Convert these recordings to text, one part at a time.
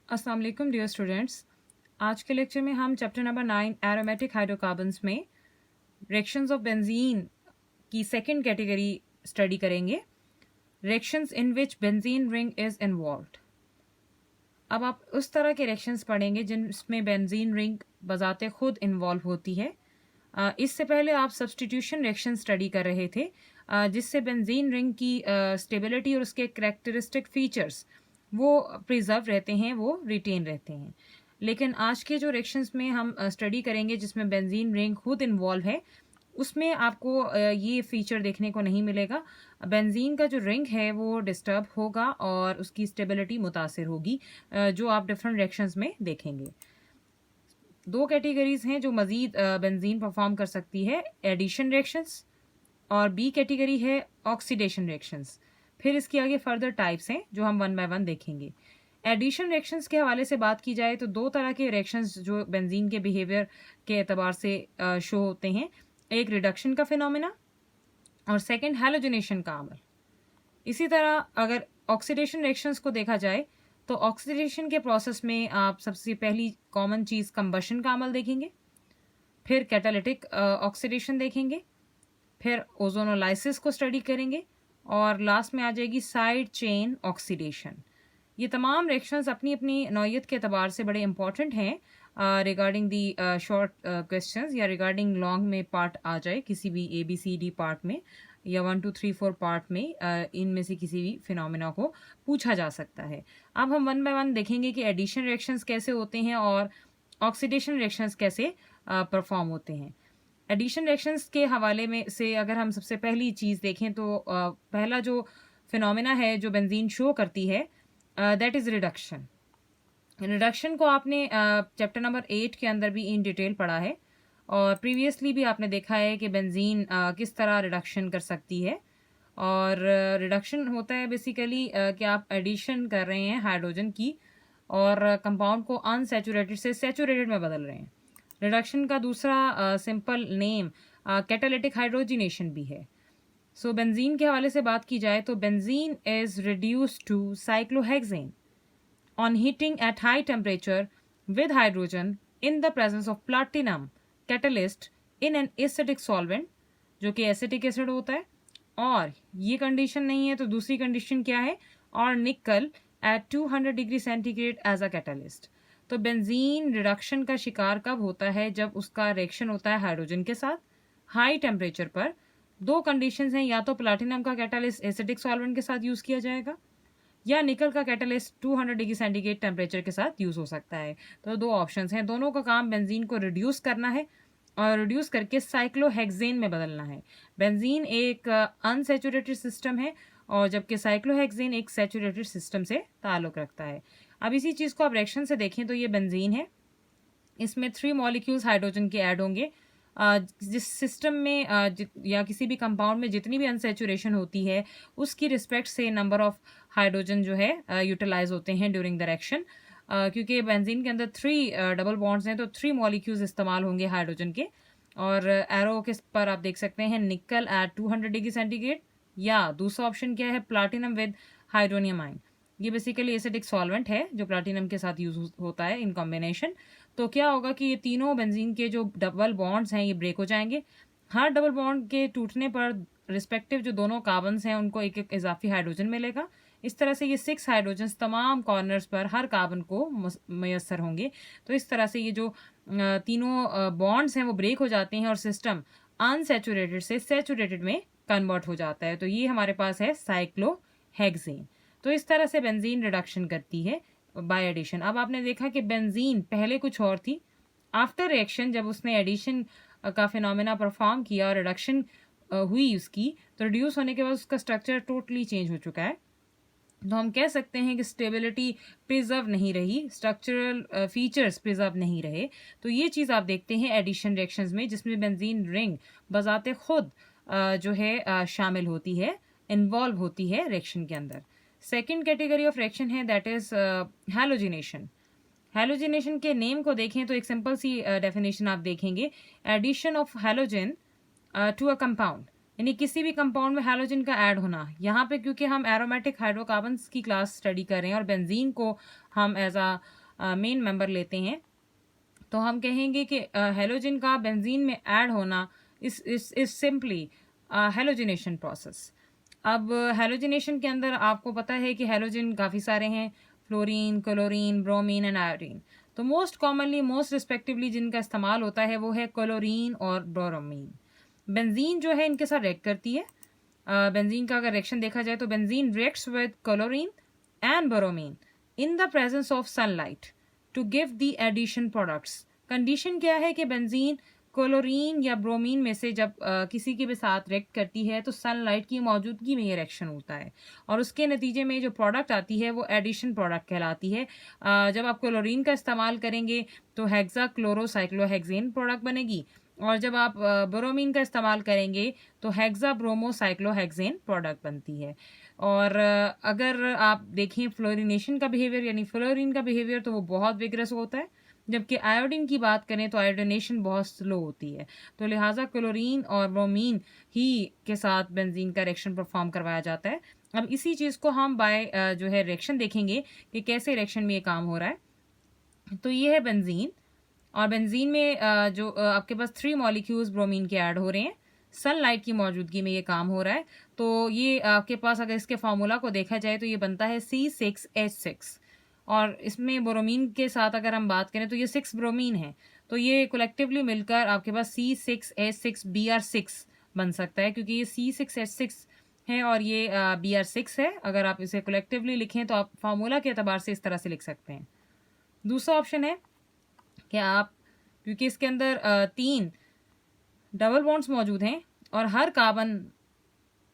अस्सलाम वालेकुम dear students. आज के लेक्चर में हम चैप्टर नंबर 9 एरोमेटिक हाइड्रोकार्बन्स में रिएक्शंस ऑफ बेंजीन की सेकंड कैटेगरी स्टडी करेंगे, reactions in which benzene ring is involved. अब आप उस तरह के रिएक्शंस पढ़ेंगे जिनमें बेंजीन रिंग बजाते खुद इन्वॉल्व होती है। इससे पहले आप सब्स्टिट्यूशन रिएक्शन स्टडी कर रहे थे, जिससे बेंजीन रिंग की स्टेबिलिटी और उसके करैक्टरिस्टिक फीचर्स वो प्रिजर्व रहते हैं, वो रिटेन रहते हैं। लेकिन आज के जो रिएक्शंस में हम स्टडी करेंगे जिसमें बेंजीन रिंग खुद इन्वॉल्व है, उसमें आपको ये फीचर देखने को नहीं मिलेगा। बेंजीन का जो रिंग है वो डिस्टर्ब होगा और उसकी स्टेबिलिटी मुतासिर होगी, जो आप डिफरेंट रिएक्शंस में देखेंगे। दो कैटेगरीज हैं जो मज़ीद बेंजीन परफॉर्म कर सकती है, एडिशन रिएक्शंस, और बी कैटेगरी है ऑक्सीडेशन रिएक्शंस। फिर इसके आगे फर्दर टाइप्स हैं जो हम वन बाय वन देखेंगे। एडिशन रिएक्शंस के हवाले से बात की जाए तो दो तरह के रिएक्शंस जो बेंजीन के बिहेवियर के एतबार से शो होते हैं, एक रिडक्शन का फिनोमेना और सेकंड हैलोजनेशन का अमल। इसी तरह अगर ऑक्सीडेशन रिएक्शंस को देखा जाए तो ऑक्सीडेशन के प्रोसेस में आप सबसे पहली कॉमन चीज़ कंबशन का अमल देखेंगे, फिर कैटालिटिक ऑक्सीडेशन देखेंगे, फिर ओजोनोलाइसिस को स्टडी करेंगे और लास्ट में आ जाएगी साइड चेन ऑक्सीडेशन। ये तमाम रिएक्शंस अपनी अपनी नौयत के अतबार से बड़े इंपॉर्टेंट हैं रिगार्डिंग दी शॉर्ट क्वेश्चंस, या रिगार्डिंग लॉन्ग में पार्ट आ जाए किसी भी ABCD पार्ट में या 1 2 3 4 पार्ट में, इनमें से किसी भी फिनोमेना को पूछा जा सकता है। अब हम वन बाय वन देखेंगे कि एडिशन रिएक्शंस कैसे होते हैं और ऑक्सीडेशन रिएक्शंस कैसे परफॉर्म होते हैं। एडिशन रिएक्शंस के हवाले में से अगर हम सबसे पहली चीज़ देखें तो पहला जो फिनोमेना है जो बेंजीन शो करती है, दैट इज़ रिडक्शन। रिडक्शन को आपने चैप्टर नंबर 8 के अंदर भी इन डिटेल पढ़ा है और प्रीवियसली भी आपने देखा है कि बेंजीन किस तरह रिडक्शन कर सकती है। और रिडक्शन होता है बेसिकली कि आप एडिशन कर रहे हैं हाइड्रोजन की और कंपाउंड को अनसैचुरेटेड से सैचुरेटेड में बदल रहे हैं। रिडक्शन का दूसरा सिंपल नेम कैटालिटिक हाइड्रोजिनेशन भी है। सो बेंजीन के हवाले से बात की जाए तो benzene is reduced to cyclohexane on heating at high temperature with hydrogen in the presence of platinum catalyst in an acidic solvent, जो कि एसिटिक एसिड होता है। और ये कंडीशन नहीं है तो दूसरी कंडीशन क्या है, और nickel at 200 degree centigrade as a catalyst. तो बेंजीन रिडक्शन का शिकार कब होता है, जब उसका रिएक्शन होता है हाइड्रोजन के साथ हाई टेम्परेचर पर। दो कंडीशंस हैं, या तो प्लाटिनम का कैटलिस्ट एसिडिक सॉल्वेंट के साथ यूज़ किया जाएगा या निकल का कैटलिस्ट 200 डिग्री सेंटीग्रेड टेम्परेचर के साथ यूज़ हो सकता है। तो दो ऑप्शंस हैं, दोनों का काम बेंजीन को रिड्यूस करना है और रिड्यूस करके साइक्लोहेक्सेन में बदलना है। बेंजीन एक अनसैचुरेटेड सिस्टम है और जबकि साइक्लोहेक्सेन एक सैचुरेटेड सिस्टम से ताल्लुक़ रखता है। अब इसी चीज़ को आप रिएक्शन से देखें तो ये बेंजीन है, इसमें 3 मॉलिक्यूल्स हाइड्रोजन के ऐड होंगे। जिस सिस्टम में या किसी भी कंपाउंड में जितनी भी अनसैचुरेशन होती है उसकी रिस्पेक्ट से नंबर ऑफ हाइड्रोजन जो है यूटिलाइज होते हैं ड्यूरिंग द रिएक्शन। क्योंकि बेंजीन के अंदर 3 डबल बॉन्ड्स हैं तो 3 मॉलिक्यूल्स इस्तेमाल होंगे हाइड्रोजन के। और एरो के पर आप देख सकते हैं निकल एट 200 डिग्री सेंटीग्रेड, या दूसरा ऑप्शन क्या है प्लाटिनम विद हाइड्रोनियम आयन। ये बेसिकली एसिडिक सॉल्वेंट है जो प्लाटिनम के साथ यूज होता है इन कॉम्बिनेशन। तो क्या होगा कि ये तीनों बेंजीन के जो डबल बॉन्ड्स हैं ये ब्रेक हो जाएंगे। हर डबल बॉन्ड के टूटने पर रिस्पेक्टिव जो दोनों कार्बन्स हैं उनको एक एक इजाफी हाइड्रोजन मिलेगा। इस तरह से ये 6 हाइड्रोजन तमाम कॉर्नर्स पर हर कार्बन को मैसर होंगे। तो इस तरह से ये जो तीनों बॉन्ड्स हैं वो ब्रेक हो जाते हैं और सिस्टम अनसैचुरेटेड से सैचुरेटेड में कन्वर्ट हो जाता है। तो ये हमारे पास है साइक्लोहेक्सेन। तो इस तरह से बेंजीन रिडक्शन करती है बाय एडिशन। अब आपने देखा कि बेंजीन पहले कुछ और थी, आफ्टर रिएक्शन जब उसने एडिशन का फिनोमेना परफॉर्म किया और रिडक्शन हुई उसकी, तो रिड्यूस होने के बाद उसका स्ट्रक्चर टोटली चेंज हो चुका है। तो हम कह सकते हैं कि स्टेबिलिटी प्रिजर्व नहीं रही, स्ट्रक्चरल फीचर्स प्रिजर्व नहीं रहे। तो ये चीज़ आप देखते हैं एडिशन रिएक्शंस में, जिसमें बेंजीन रिंग बजाते खुद जो है शामिल होती है, इन्वॉल्व होती है रिएक्शन के अंदर। सेकेंड कैटेगरी ऑफ रिएक्शन है दैट इज हैलोजिनेशन। हैलोजिनेशन के नेम को देखें तो एक सिंपल सी डेफिनेशन आप देखेंगे, addition of halogen to a compound, यानी किसी भी कंपाउंड में हैलोजन का ऐड होना। यहाँ पे क्योंकि हम एरोमेटिक हाइड्रोकार्बन्स की क्लास स्टडी कर रहे हैं और बेंजीन को हम एज अ मेन मेंबर लेते हैं, तो हम कहेंगे कि हेलोजन का बेंजीन में ऐड होना इस सिंपली हेलोजिनेशन प्रोसेस। अब हेलोजिनेशन के अंदर आपको पता है कि हेलोजन काफ़ी सारे हैं, fluorine, chlorine, bromine and iodine. तो मोस्ट कॉमनली मोस्ट रिस्पेक्टिवली जिनका इस्तेमाल होता है वो है क्लोरीन और ब्रोमीन। बेंजीन जो है इनके साथ रिएक्ट करती है। बेंजीन का अगर रिएक्शन देखा जाए तो benzene reacts with chlorine and bromine in the presence of sunlight to give the addition products. Condition क्या है कि बेंजीन क्लोरीन या ब्रोमीन में से जब किसी के भी साथ रिएक्ट करती है तो सनलाइट की मौजूदगी में ये रिएक्शन होता है और उसके नतीजे में जो प्रोडक्ट आती है वो एडिशन प्रोडक्ट कहलाती है। जब आप क्लोरीन का इस्तेमाल करेंगे तो हेक्सा क्लोरोसाइक्लोहेक्सेन प्रोडक्ट बनेगी, और जब आप ब्रोमीन का इस्तेमाल करेंगे तो हेक्सा ब्रोमोसाइक्लोहेक्सेन प्रोडक्ट बनती है। और अगर आप देखें फ्लोरिनेशन का बिहेवियर यानी फ्लोरीन का बिहेवियर तो वो बहुत विग्रस होता है, जबकि आयोडीन की बात करें तो आयोडीनेशन बहुत स्लो होती है। तो लिहाजा क्लोरीन और ब्रोमीन ही के साथ बेंजीन का रिएक्शन परफॉर्म करवाया जाता है। अब इसी चीज़ को हम बाय जो है रिएक्शन देखेंगे कि कैसे रिएक्शन में ये काम हो रहा है। तो ये है बेंजीन, और बेंजीन में जो आपके पास 3 मॉलिक्यूल्स ब्रोमीन के ऐड हो रहे हैं, सनलाइट की मौजूदगी में ये काम हो रहा है। तो ये आपके पास अगर इसके फार्मूला को देखा जाए तो ये बनता है C6H6, और इसमें ब्रोमीन के साथ अगर हम बात करें तो ये 6 ब्रोमीन है, तो ये कलेक्टिवली मिलकर आपके पास C6H6Br6 बन सकता है, क्योंकि ये C6H6 है और ये Br6 है। अगर आप इसे कलेक्टिवली लिखें तो आप फार्मूला के एतबार से इस तरह से लिख सकते हैं। दूसरा ऑप्शन है कि आप, क्योंकि इसके अंदर 3 डबल बॉन्ड्स मौजूद हैं और हर कार्बन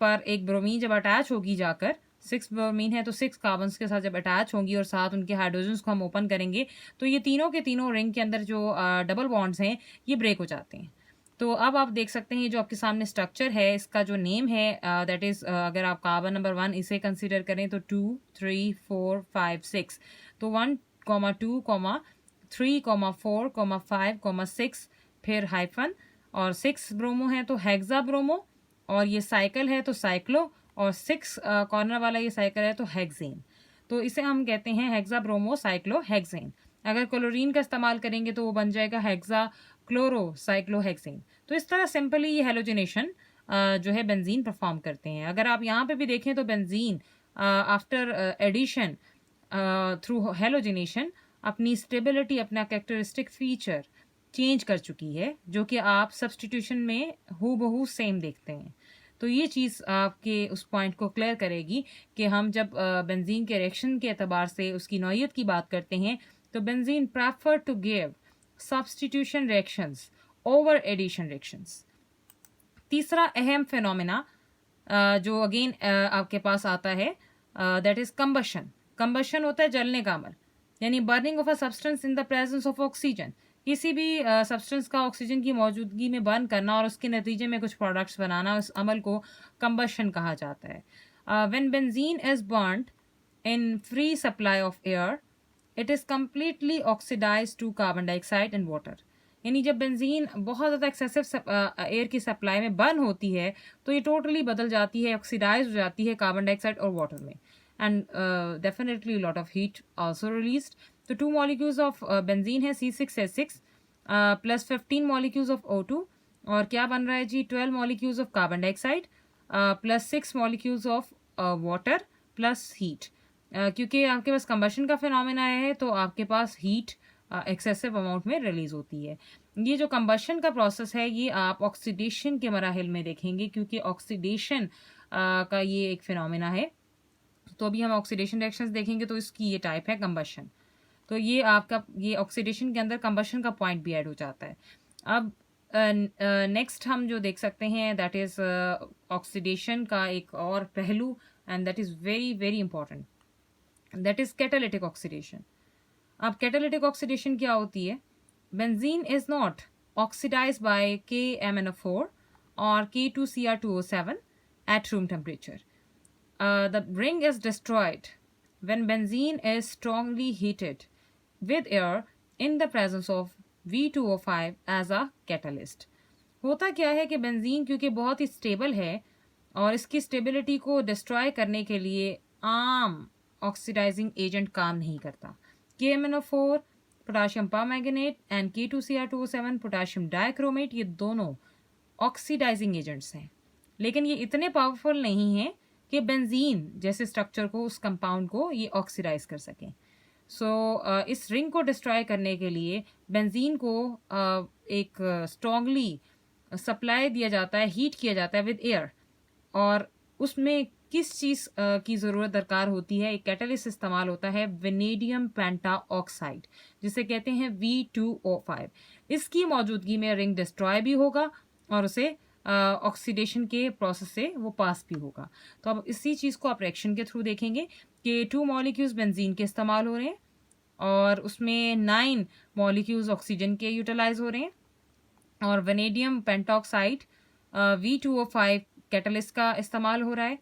पर एक ब्रोमीन जब अटैच होगी जाकर, 6 ब्रोमीन है तो 6 कार्बन्स के साथ जब अटैच होंगी और साथ उनके हाइड्रोजन्स को हम ओपन करेंगे तो ये तीनों के तीनों रिंग के अंदर जो डबल बॉन्ड्स हैं ये ब्रेक हो जाते हैं। तो अब आप देख सकते हैं जो आपके सामने स्ट्रक्चर है, इसका जो नेम है दैट इज़, अगर आप कार्बन नंबर 1 इसे कंसिडर करें तो 2 3 4 5 6, तो 1 2 3 4 5 6, फिर हाइफन, और 6 ब्रोमो है तो हेक्सा ब्रोमो, और ये साइकिल है तो साइक्लो, और 6 कॉर्नर वाला ये साइकिल है तो हेक्सेन। तो इसे हम कहते हैं हेक्सा ब्रोमो साइक्लो हेक्सेन। अगर क्लोरीन का इस्तेमाल करेंगे तो वो बन जाएगा हेक्सा क्लोरो साइक्लो हेक्सेन। तो इस तरह सिंपली ये हेलोजिनेशन जो है बेंजीन परफॉर्म करते हैं। अगर आप यहाँ पे भी देखें तो benzene after addition through halogenation अपनी स्टेबिलिटी, अपना कैरेक्टरिस्टिक फीचर चेंज कर चुकी है, जो कि आप सब्सटीट्यूशन में हूबहू सेम देखते हैं। तो ये चीज़ आपके उस पॉइंट को क्लियर करेगी कि हम जब बेंजीन के रिएक्शन के एतबार से उसकी नौइयत की बात करते हैं तो benzene prefer to give substitution reactions over addition reactions. तीसरा अहम फिनोमेना जो अगेन आपके पास आता है दैट इज कंबशन। कंबशन होता है जलने का अमल, यानी burning of a substance in the presence of oxygen. किसी भी सब्सटेंस का ऑक्सीजन की मौजूदगी में बर्न करना और उसके नतीजे में कुछ प्रोडक्ट्स बनाना, उस अमल को कंबशन कहा जाता है। When benzene is burned in free supply of air it is completely oxidise to carbon dioxide and water. यानी जब बेंजीन बहुत ज़्यादा एक्सेसिव एयर की सप्लाई में बर्न होती है तो ये टोटली बदल जाती है, ऑक्सीडाइज हो जाती है कार्बन डाइऑक्साइड और वाटर में, and definitely lot of heat also released. तो 2 मॉलिक्यूल्स ऑफ बेंजीन है C6H6 plus 15 molecules of O2, और क्या बन रहा है जी, 12 molecules of carbon dioxide plus 6 molecules of water plus heat. क्योंकि आपके पास कंबशन का फिनोमेना है तो आपके पास हीट एक्सेसिव अमाउंट में रिलीज होती है। ये जो कंबशन का प्रोसेस है ये आप ऑक्सीडेशन के मराहिल में देखेंगे, क्योंकि ऑक्सीडेशन का ये एक फिनोमेना है। तो अभी हम ऑक्सीडेशन रिएक्शंस देखेंगे तो इसकी ये टाइप है कंबशन। तो ये आपका ये ऑक्सीडेशन के अंदर कंबशन का पॉइंट भी ऐड हो जाता है। अब नेक्स्ट हम जो देख सकते हैं दैट इज ऑक्सीडेशन का एक और पहलू, and that is very very important, that is catalytic oxidation. अब कैटालिटिक ऑक्सीडेशन क्या होती है? Benzene is not oxidise by KMnO4 और K2Cr2O7 at room temperature. The ring is destroyed when benzene is strongly heated with air in the presence of V2O5 as a catalyst. होता क्या है कि benzene क्योंकि बहुत ही स्टेबल है और इसकी स्टेबिलिटी को डिस्ट्रॉय करने के लिए आम ऑक्सीडाइजिंग एजेंट काम नहीं करता। KMnO4 potassium permanganate and K2Cr2O7 potassium dichromate, ये दोनों ऑक्सीडाइजिंग एजेंट्स हैं, लेकिन ये इतने पावरफुल नहीं हैं कि बेंजीन जैसे स्ट्रक्चर को, उस कंपाउंड को ये ऑक्सीडाइज कर सकें। इस रिंग को डिस्ट्रॉय करने के लिए बेंजीन को एक स्ट्रांगली सप्लाई दिया जाता है, हीट किया जाता है विद एयर, और उसमें किस चीज़ की ज़रूरत दरकार होती है, एक कैटलिस्ट इस्तेमाल होता है वेनेडियम पेंटा ऑक्साइड, जिसे कहते हैं V2O5। इसकी मौजूदगी में रिंग डिस्ट्रॉय भी होगा और उसे ऑक्सीडेशन के प्रोसेस से वो पास भी होगा। तो अब इसी चीज़ को आप रिएक्शन के थ्रू देखेंगे कि 2 मॉलिक्यूल्स बेंजीन के इस्तेमाल हो रहे हैं और उसमें 9 मॉलिक्यूल्स ऑक्सीजन के यूटिलाइज हो रहे हैं, और वेनेडियम पेंटॉक्साइड V2O5 कैटलिस्ट का इस्तेमाल हो रहा है।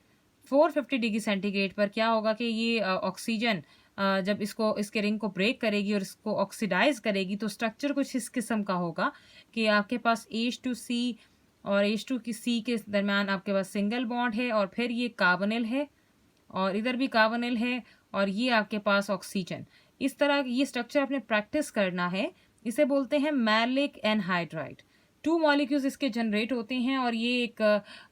450 डिग्री सेंटीग्रेड पर क्या होगा कि ये ऑक्सीजन जब इसके रिंग को ब्रेक करेगी और इसको ऑक्सीडाइज करेगी तो स्ट्रक्चर कुछ इस किस्म का होगा कि आपके पास H2C और H2C के दरम्यान आपके पास सिंगल बॉन्ड है, और फिर ये कार्बोनिल है और इधर भी कार्बोनिल है, और ये आपके पास ऑक्सीजन। इस तरह ये स्ट्रक्चर आपने प्रैक्टिस करना है। इसे बोलते हैं मैलिक एनहाइड्राइड। 2 मॉलिक्यूल्स इसके जनरेट होते हैं और ये एक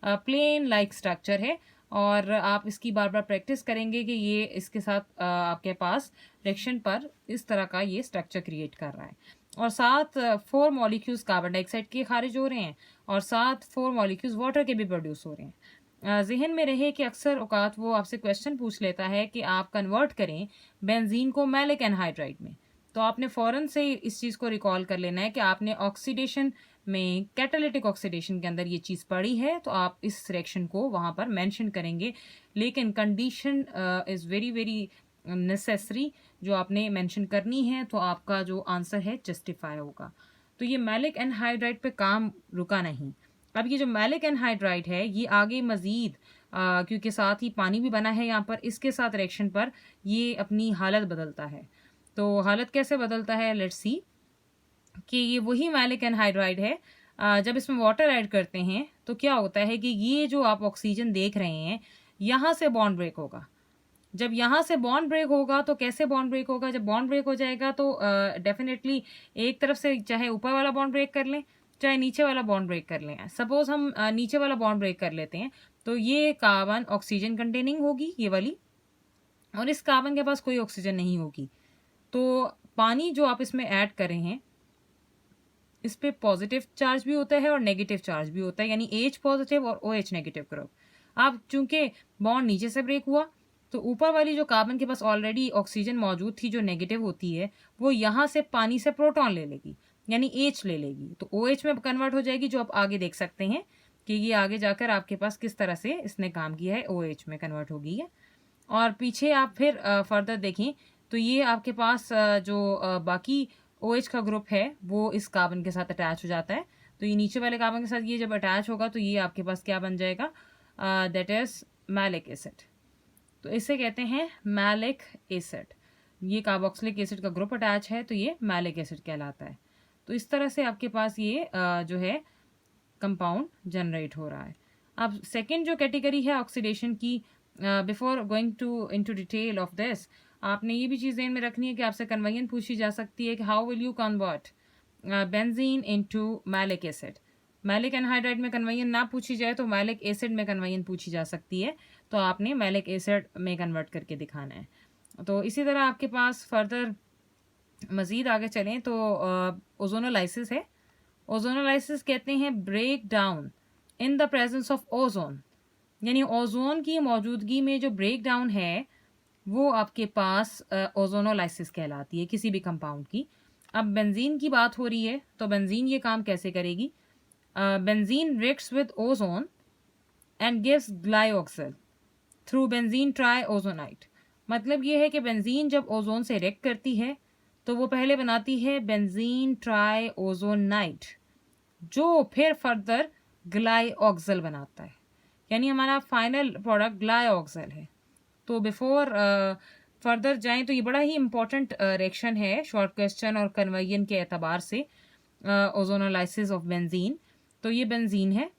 प्लेन लाइक स्ट्रक्चर है, और आप इसकी बार बार प्रैक्टिस करेंगे कि ये इसके साथ आपके पास रिएक्शन पर इस तरह का ये स्ट्रक्चर क्रिएट कर रहा है। और साथ 4 मॉलिक्यूल्स कार्बन डाइऑक्साइड के खारिज हो रहे हैं, और साथ 4 मॉलिक्यूल्स वाटर के भी प्रोड्यूस हो रहे हैं। जहन में रहे कि अक्सर औकात वो आपसे क्वेश्चन पूछ लेता है कि आप कन्वर्ट करें बेंजीन को मैलिक एनहाइड्राइड में, तो आपने फ़ौरन से इस चीज़ को रिकॉल कर लेना है कि आपने ऑक्सीडेशन में, कैटालिटिक ऑक्सीडेशन के अंदर ये चीज़ पढ़ी है, तो आप इस रिएक्शन को वहाँ पर मेंशन करेंगे। लेकिन condition is very very necessary जो आपने मेंशन करनी है, तो आपका जो आंसर है जस्टिफाई होगा। तो ये मैलिक एनहाइड्राइड पे काम रुका नहीं। अब ये जो मैलिक एनहाइड्राइड है ये आगे मज़ीद क्योंकि साथ ही पानी भी बना है यहाँ पर, इसके साथ रिएक्शन पर ये अपनी हालत बदलता है। तो हालत कैसे बदलता है, लेट्स सी कि ये वही मैलिक एनहाइड्राइड है। जब इसमें वाटर ऐड करते हैं तो क्या होता है कि ये जो आप ऑक्सीजन देख रहे हैं यहाँ से बॉन्ड ब्रेक होगा। जब यहाँ से बॉन्ड ब्रेक होगा तो कैसे बॉन्ड ब्रेक होगा, जब बॉन्ड ब्रेक हो जाएगा तो डेफिनेटली एक तरफ से चाहे ऊपर वाला बॉन्ड ब्रेक कर लें चाहे नीचे वाला बॉन्ड ब्रेक कर लें। सपोज हम नीचे वाला बॉन्ड ब्रेक कर लेते हैं तो ये कार्बन ऑक्सीजन कंटेनिंग होगी ये वाली, और इस कार्बन के पास कोई ऑक्सीजन नहीं होगी। तो पानी जो आप इसमें ऐड कर रहे हैं इस पे पॉजिटिव चार्ज भी होता है और नेगेटिव चार्ज भी होता है, यानी H पॉजिटिव और OH नेगेटिव ग्रुप। अब चूंकि बॉन्ड नीचे से ब्रेक हुआ तो ऊपर वाली जो कार्बन के पास ऑलरेडी ऑक्सीजन मौजूद थी जो नेगेटिव होती है, वो यहाँ से पानी से प्रोटॉन ले लेगी, यानी H ले लेगी, तो OH में कन्वर्ट हो जाएगी, जो आप आगे देख सकते हैं कि ये आगे जाकर आपके पास किस तरह से इसने काम किया है, OH में कन्वर्ट हो गई है। और पीछे आप फिर फर्दर देखें तो ये आपके पास जो बाकी OH का ग्रुप है वो इस कार्बन के साथ अटैच हो जाता है। तो ये नीचे वाले कार्बन के साथ ये जब अटैच होगा तो ये आपके पास क्या बन जाएगा, दैट इज मैलिक एसिड। तो इसे कहते हैं मैलिक एसिड। ये कार्बोक्सिलिक एसिड का ग्रुप अटैच है तो ये मैलिक एसिड कहलाता है। तो इस तरह से आपके पास ये जो है कंपाउंड जनरेट हो रहा है। अब सेकेंड जो कैटेगरी है ऑक्सीडेशन की, before going to into detail of this, आपने ये भी चीज़ ध्यान में रखनी है कि आपसे कन्वर्जन पूछी जा सकती है कि how will you convert benzene into maleic acid. Maleic anhydride में कन्वर्जन ना पूछी जाए तो मैलिक एसिड में कन्वर्जन पूछी जा सकती है, तो आपने मैलिक एसिड में कन्वर्ट करके दिखाना है। तो इसी तरह आपके पास फर्दर मज़ीद आगे चलें तो ओजोनोलाइसिस है। ओजोनोलाइसिस कहते हैं break down in the presence of ozone, यानी ओजोन की मौजूदगी में जो ब्रेक डाउन है वो आपके पास ओजोनोलाइसिस कहलाती है किसी भी कंपाउंड की। अब बेंजीन की बात हो रही है तो बेंजीन ये काम कैसे करेगी, benzene reacts with ozone and gives glyoxal through benzene tri ozonide. मतलब ये है कि बेंजीन जब ओजोन से रिएक्ट करती है तो वो पहले बनाती है बेंजीन ट्राई ओजोनाइट, जो फिर फर्दर ग्लाइऑक्सिल बनाता है, यानी हमारा फाइनल प्रोडक्ट ग्लाइऑक्सिल है। तो बिफोर फर्दर जाएं तो ये बड़ा ही इंपॉर्टेंट रिएक्शन है शॉर्ट क्वेश्चन और कन्वर्जन के एतबार से, ओजोनोलाइसिस ऑफ बेंजीन। तो ये बेंजीन है,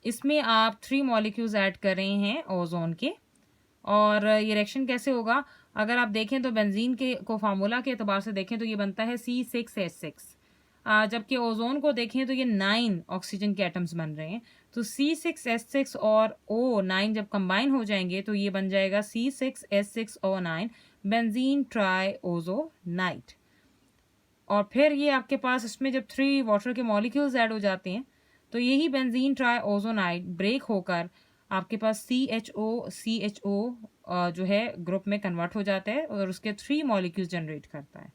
इसमें आप 3 मॉलिक्यूल्स ऐड कर रहे हैं ओजोन के, और ये रिएक्शन कैसे होगा, अगर आप देखें तो बेंजीन के को फार्मूला के एतबार से देखें तो ये बनता है C6H6, जबकि ओजोन को देखें तो ये 9 ऑक्सीजन के एटम्स बन रहे हैं। तो C6H6 और O9 जब कंबाइन हो जाएंगे तो ये बन जाएगा C6H6O9 बेंजीन ट्राइओजोनाइट। और फिर ये आपके पास इसमें जब 3 वाटर के मॉलिक्यूल्स ऐड हो जाते हैं तो यही बेंजीन ट्राइओजोनाइट ब्रेक होकर आपके पास CHO जो है ग्रुप में कन्वर्ट हो जाता है और उसके 3 मॉलिक्यूल्स जनरेट करता है।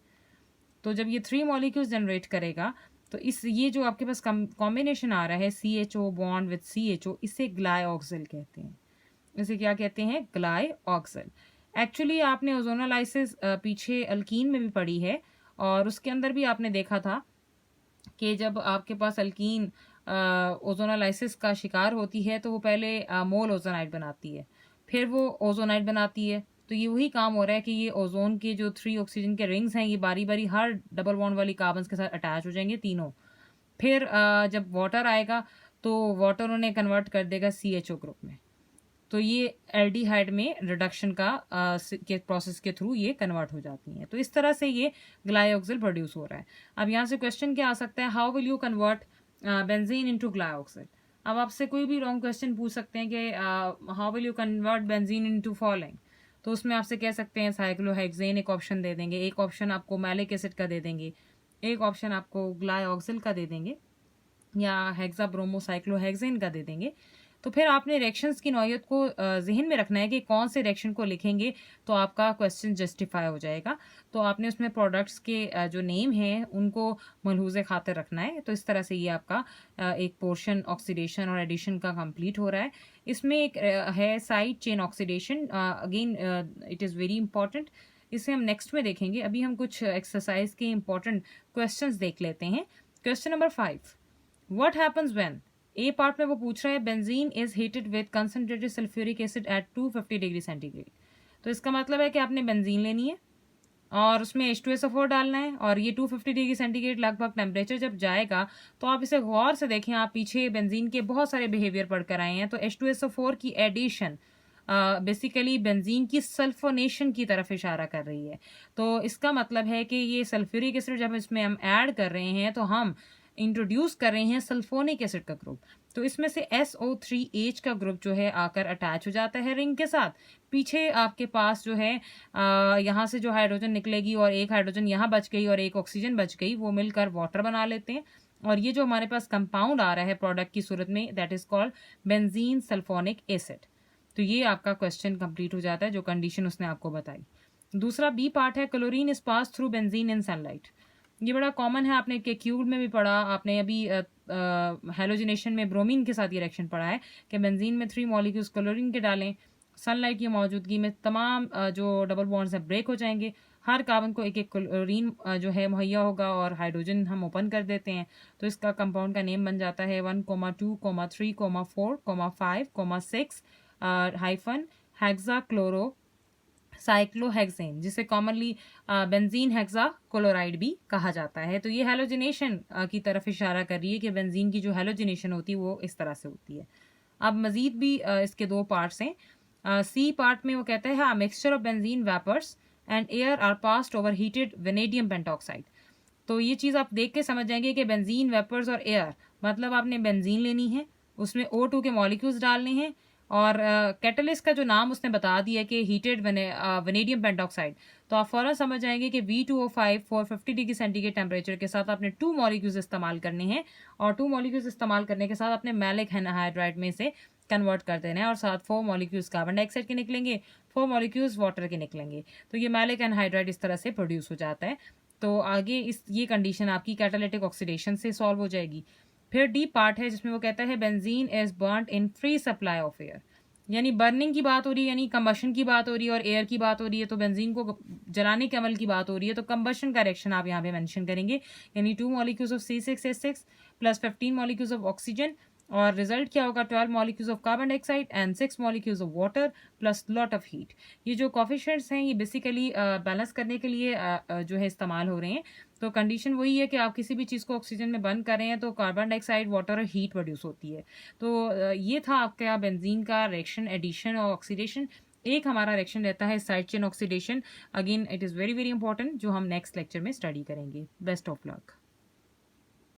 तो जब ये 3 मॉलिक्यूल्स जनरेट करेगा तो ये जो आपके पास कॉम्बिनेशन आ रहा है CHO बॉन्ड विद CHO, इसे ग्लाइऑक्सिल कहते हैं। इसे क्या कहते हैं, ग्लाइऑक्सिल। एक्चुअली आपने ओजोनोलाइसिस पीछे अल्कीन में भी पढ़ी है और उसके अंदर भी आपने देखा था कि जब आपके पास अल्कीन ओजोनोलाइसिस का शिकार होती है तो वो पहले मोल ओजोनाइड बनाती है, फिर वो ओजोनाइड बनाती है। तो ये वही काम हो रहा है कि ये ओजोन के जो 3 ऑक्सीजन के रिंग्स हैं ये बारी बारी हर डबल बॉन्ड वाली कार्बन के साथ अटैच हो जाएंगे तीनों। फिर जब वाटर आएगा तो वाटर उन्हें कन्वर्ट कर देगा CHO ग्रुप में। तो ये एल्डिहाइड में रिडक्शन का के प्रोसेस के थ्रू ये कन्वर्ट हो जाती हैं। तो इस तरह से ये ग्लाइऑक्सिल प्रोड्यूस हो रहा है। अब यहाँ से क्वेश्चन क्या आ सकता है, how will you convert benzene into glyoxal. अब आपसे कोई भी रॉन्ग क्वेश्चन पूछ सकते हैं कि how will you convert benzene into following. तो उसमें आपसे कह सकते हैं साइक्लोहेक्सेन एक ऑप्शन दे देंगे, एक ऑप्शन आपको मैलिक एसिड का दे देंगे, एक ऑप्शन आपको ग्लाइऑक्सिल का दे देंगे या हेक्साब्रोमोसाइक्लोहेक्सेन का दे देंगे। तो फिर आपने रिएक्शंस की नौयत को जहन में रखना है कि कौन से रिएक्शन को लिखेंगे तो आपका क्वेश्चन जस्टिफाई हो जाएगा। तो आपने उसमें प्रोडक्ट्स के जो नेम हैं उनको मलहूज़े खातिर रखना है। तो इस तरह से ये आपका एक पोर्शन ऑक्सीडेशन और एडिशन का कंप्लीट हो रहा है। इसमें एक है side chain oxidation, again it is very important, इसे हम नेक्स्ट में देखेंगे। अभी हम कुछ एक्सरसाइज के इंपॉर्टेंट क्वेश्चंस देख लेते हैं। Question number 5, what happens when, A part में वो पूछ रहा है benzene is heated with concentrated sulphuric acid at 250 degree centigrade. तो इसका मतलब है कि आपने बेंजीन लेनी है और उसमें H2SO4 डालना है और ये 250 डिग्री सेंटीग्रेड लगभग टेम्परेचर जब जाएगा तो आप इसे गौर से देखें। आप पीछे बेंजीन के बहुत सारे बिहेवियर पढ़कर आए हैं। तो H2SO4 की एडिशन बेसिकली बेंजीन की सल्फोनेशन की तरफ इशारा कर रही है। तो इसका मतलब है कि ये सल्फ्यूरिक एसिड जब इसमें हम ऐड कर रहे हैं तो हम इंट्रोड्यूस कर रहे हैं सल्फोनिक एसिड का ग्रुप। तो इसमें से SO3H का ग्रुप जो है आकर अटैच हो जाता है रिंग के साथ। पीछे आपके पास जो है यहाँ से जो हाइड्रोजन निकलेगी और एक हाइड्रोजन यहाँ बच गई और एक ऑक्सीजन बच गई, वो मिलकर वाटर बना लेते हैं। और ये जो हमारे पास कंपाउंड आ रहा है प्रोडक्ट की सूरत में, that is called benzene sulphonic acid. तो ये आपका क्वेश्चन कंप्लीट हो जाता है जो कंडीशन उसने आपको बताई। दूसरा बी पार्ट है, chlorine is pass through benzene in sunlight. ये बड़ा कॉमन है, आपने के क्यूब में भी पढ़ा, आपने अभी हेलोजिनेशन में ब्रोमीन के साथ ये रिएक्शन पढ़ा है कि बेंजीन में 3 मॉलिक्यूल्स क्लोरीन के डालें, सनलाइट की मौजूदगी में तमाम जो डबल बॉन्ड्स हैं ब्रेक हो जाएंगे। हर कार्बन को एक एक क्लोरीन जो है मुहैया होगा और हाइड्रोजन हम ओपन कर देते हैं। तो इसका कंपाउंड का नेम बन जाता है 1, 2, 3, 4, 5, 6 हाइफन हेक्साक्लोरो साइक्लोहेक्सेन, जिसे कॉमनली बेंजीन हेक्सा क्लोराइड भी कहा जाता है। तो ये हेलोजिनेशन की तरफ इशारा कर रही है कि बेंजीन की जो हेलोजिनेशन होती है वो इस तरह से होती है। अब मजीद भी इसके 2 पार्ट्स हैं। सी पार्ट में वो कहता है mixture of benzene vapours and air are passed over heated vanadium pentoxide. तो ये चीज़ आप देख के समझ जाएंगे कि बेंजीन वेपर्स और एयर, मतलब आपने बेंजीन लेनी है, उसमें O2 के मॉलिक्यूल्स डालने हैं और कैटलिस्ट का जो नाम उसने बता दिया कि हीटेड वेनेडियम पेंटॉक्साइड। तो आप फौरन समझ जाएंगे कि V2O5 450 डिग्री सेंटीग्रेड टेम्परेचर के साथ आपने 2 मॉलिक्यूल्स इस्तेमाल करने हैं और 2 मॉलिक्यूल्स इस्तेमाल करने के साथ आपने मैलिक एनहाइड्राइड में से कन्वर्ट कर देना है और साथ 4 मॉलिक्यूल्स कार्बन डाइऑक्साइड के निकलेंगे, 4 मॉलिक्यूल्स वाटर के निकलेंगे। तो ये मैलिक एनहाइड्राइड इस तरह से प्रोड्यूस हो जाता है। तो आगे ये कंडीशन आपकी कैटालिटिक ऑक्सीडेशन से सॉल्व हो जाएगी। फिर डी पार्ट है जिसमें वो कहता है benzene is burned in free supply of air, यानी बर्निंग की बात हो रही है, यानी कंबशन की बात हो रही है और एयर की बात हो रही है। तो बेंजीन को जलाने के अमल की बात हो रही है, तो कंबशन का रिएक्शन आप यहाँ पे मेंशन करेंगे, यानी 2 molecules of C6H6 plus 15 molecules of oxygen और रिजल्ट क्या होगा 12 molecules of carbon dioxide and 6 molecules of water plus lot of heat. ये जो कोफिशिएंट्स हैं ये बेसिकली बैलेंस करने के लिए जो है इस्तेमाल हो रहे हैं। तो कंडीशन वही है कि आप किसी भी चीज़ को ऑक्सीजन में बर्न कर रहे हैं तो कार्बन डाइऑक्साइड वाटर और हीट प्रोड्यूस होती है। तो ये था आपका बेंजीन का रिएक्शन एडिशन और ऑक्सीडेशन। एक हमारा रिएक्शन रहता है side chain oxidation. Again it is very very important, जो हम नेक्स्ट लेक्चर में स्टडी करेंगे। Best of luck.